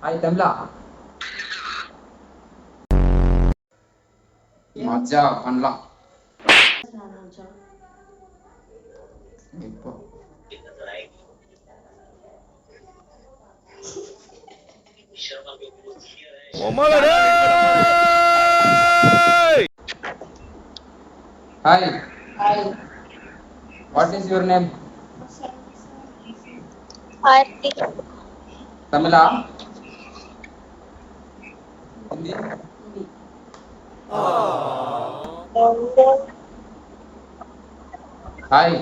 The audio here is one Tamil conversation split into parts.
ஹாய் தமிழா. மஜா பண்ணலாம் இப்போ. Hi. What is your name? Aarthi. தமிழா? Hindi? Hi.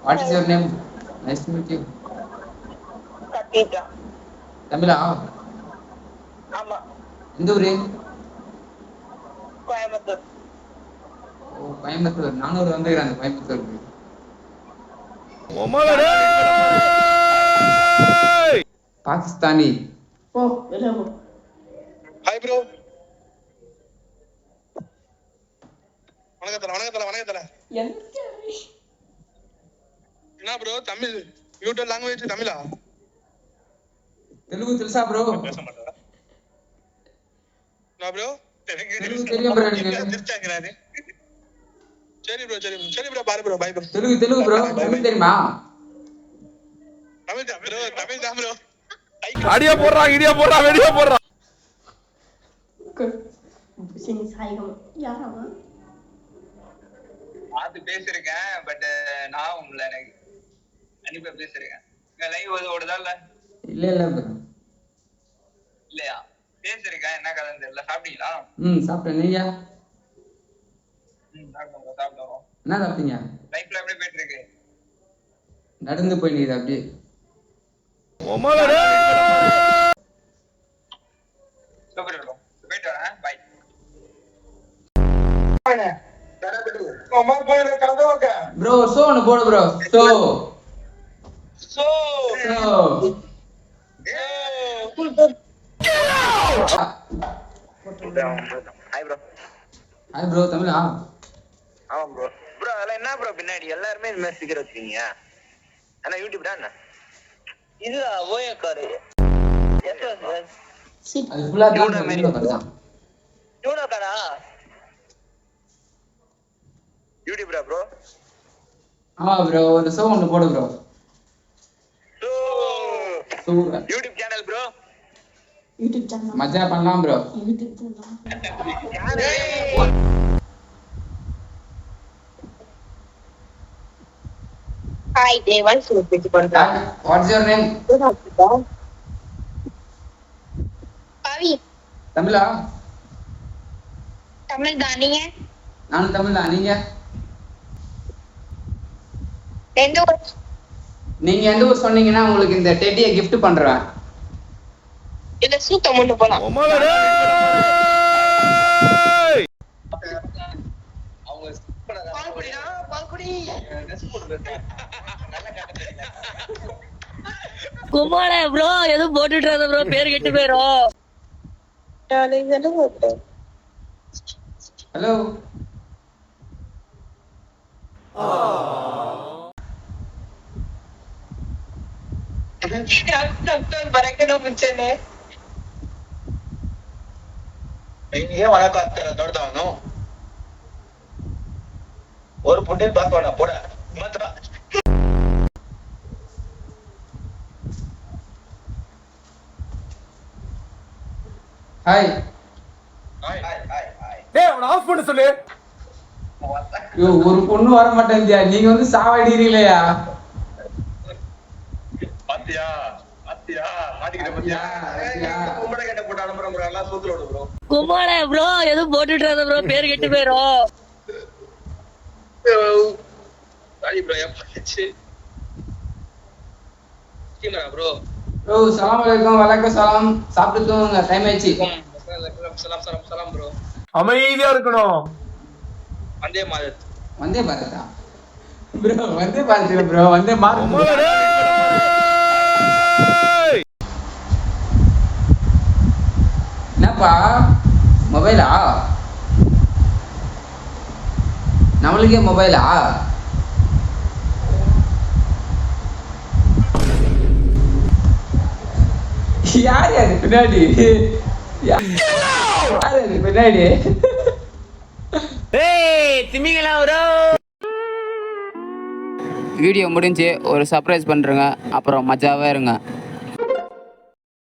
What is your name? Nice to meet you. கத்திட்டா. தமிழா? ஆமா. எந்த ஊரு? கோயம்புத்தூர். ஓ கோயம்புத்தூர். நானும் வந்துக்கிறேன் கோயம்புத்தூருக்கு. பாகிஸ்தானி. ஓ வெளியே போ. Hi bro. வணக்கத்தல. என்ன ப்ரோ தமிழ் யூடியூப் லாங்குவேஜ் தமிழா? தெலுங்கு తెలుసా ப்ரோ? பேச மாட்டேன். நான் ப்ரோ தெலுங்கு தெரியும் ப்ரோ எனக்கு. திருச்சாங்கறாரு. சரி ப்ரோ பாரு bro bye bro. Telugu bro. Tamil தெரியுமா? தமிழ் தான் ப்ரோ. அடியா போடுறா இடியா போடுறா வெடியா போடுறா. சரி சாய்கம் யாராவா? அது பேசிருக்கேன் பட் நான் உங்களை எனக்கு அனுப்பி பேசிருக்கேன். லைவ் ஓடுதா இல்ல ப்ரோ. இல்லையா? பேசிருக்கேன். என்ன கதைன்னு தெரியல. சாப்பிட்டீங்களா? சாப்பிட்டேன். நீங்க? சாப்பிட்டோம். என்ன சாப்பிட்டீங்க? லைஃப்ல எப்படி போயிட்டு இருக்கு? நடந்து போயிடுது அப்படியே. Super bro. போயிட்டு வரேன். பை. ப்ரோ ஷோ ஒன்று போடு bro. Show hi bro. Hi bro. தமிழா? ஆமா ப்ரோ. ப்ரோ அதெல்லாம் என்ன ப்ரோ பின்னாடி எல்லாருமே இந்த மாதிரி ஸ்டிக்கர் வச்சிருக்கீங்க? ஆனா யூடியூப் தான். இது ஓஏ காரு. அது ஃபுல்லா தான். யூனோ காரா? யூடியூப்ரா ப்ரோ? ஆமா ப்ரோ. ஒரு ஷோ ஒன்று போடு bro. YouTube channel bro. YouTube channel மஜா பண்ணலாம் bro. YouTube channel hi Devan சுப்பிச்சு பண்றா. What's your name? பவி. தமிழா? தமிழ் தான். நீங்க? நானும் தமிழ் தான். நீங்க? எந்த ஊர்? நீங்க எந்த ஊர் சொன்னீங்கன்னா உங்களுக்கு இந்த டெட்டியை கிஃப்ட் பண்றேன். இல்ல சூத்த முன்னு போலாம். குமார ப்ரோ எதுவும் போட்டுட்டு இருந்த ப்ரோ பேர் கெட்டு போயிரும். ஹலோ. ஒரு புட்டி பாக்கோட போட ஹாய். டேய் அவன ஆஃப் பண்ண சொல்லு. யோ ஒரு பொண்ணு வர மாட்டேந்தியா? நீங்க வந்து சாவடிறீங்களேயா? பாத்தியா மாட்டிக்கிட்ட பாத்தியா? உம்மட கேட்ட போட்டு அனுப்புறேன் ப்ரோ. எல்லாம் சூத்துல விடு ப்ரோ. குமார ப்ரோ எதுவும் போட்டுட்டு இருந்த ப்ரோ பேர் கெட்டு போயிரும். Sorry bro. ஏப்பாச்சு கீமரா ப்ரோ. ப்ரோ சலாம் அலைக்கும். வலைக்கும் சலாம். சாப்பிட்டு தூங்குங்க. டைம் ஆயிடுச்சு. சலாம் ப்ரோ. அமைதியா இருக்கணும். வந்தே மாதத். வந்தே பாரதா ப்ரோ? வந்தே பாரத் ப்ரோ. வந்தே மாதத். என்னப்பா மொபைலா? நம்மளுக்கே மொபைலா? யார் அது பின்னாடி? யார் அது பின்னாடி? வீடியோ முடிஞ்சு ஒரு சர்ப்ரைஸ் பண்ணுறேங்க, அப்புறம் மஜாவாக இருங்க.